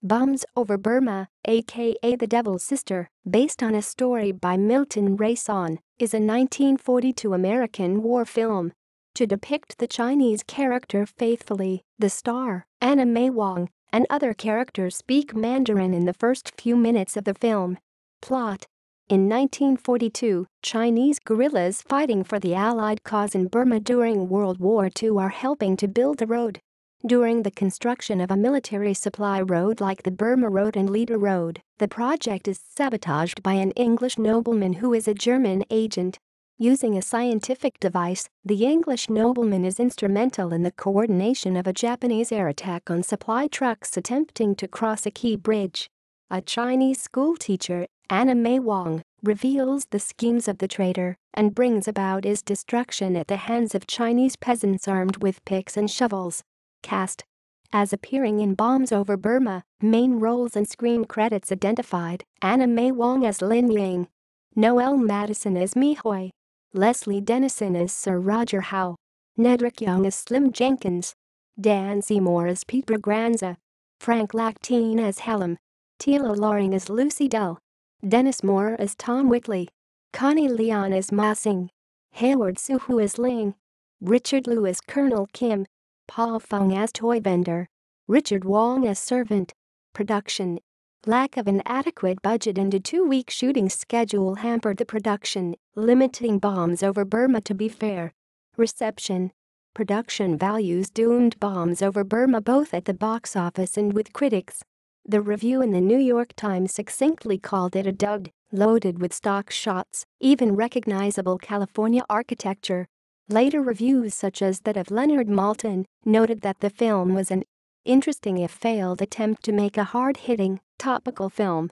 Bombs Over Burma, aka The Devil's Sister, based on a story by Milton Raison, is a 1942 American war film. To depict the Chinese character faithfully, the star, May Wong, and other characters speak Mandarin in the first few minutes of the film. Plot: in 1942, Chinese guerrillas fighting for the Allied cause in Burma during World War II are helping to build a road. During the construction of a military supply road like the Burma Road and Leader Road, the project is sabotaged by an English nobleman who is a German agent. Using a scientific device, the English nobleman is instrumental in the coordination of a Japanese air attack on supply trucks attempting to cross a key bridge. A Chinese schoolteacher, May Wong, reveals the schemes of the traitor and brings about his destruction at the hands of Chinese peasants armed with picks and shovels. Cast: as appearing in Bombs Over Burma, main roles and screen credits identified: May Wong as Lin Ying, Noel Madison as Mi Hui, Leslie Dennison as Sir Roger Howe, Nedrick Young as Slim Jenkins, Dan Seymour as Peter Granza, Frank Lactine as Helm, Tila Loring as Lucy Dull, Dennis Moore as Tom Whitley, Connie Leon as Ma Sing, Hayward Suhu as Ling, Richard Liu as Colonel Kim, Paul Fung as toy vendor, Richard Wong as servant. Production: lack of an adequate budget and a 2-week shooting schedule hampered the production, limiting Bombs Over Burma to be fair. Reception: production values doomed Bombs Over Burma both at the box office and with critics. The review in the New York Times succinctly called it a dud, loaded with stock shots, even recognizable California architecture. Later reviews, such as that of Leonard Maltin, noted that the film was an interesting if failed attempt to make a hard-hitting, topical film.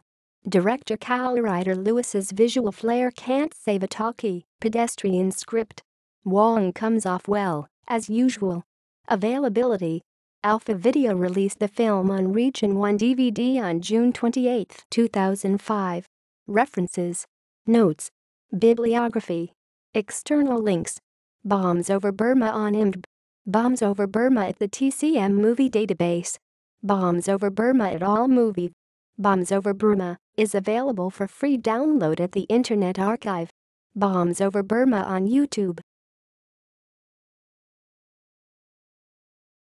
Director Carl Ryder Lewis's visual flair can't save a talky, pedestrian script. Wong comes off well, as usual. Availability: Alpha Video released the film on Region 1 DVD on June 28, 2005. References: notes, bibliography, external links. Bombs Over Burma on IMDb. Bombs Over Burma at the TCM Movie Database. Bombs Over Burma at AllMovie. Bombs Over Burma is available for free download at the Internet Archive. Bombs Over Burma on YouTube.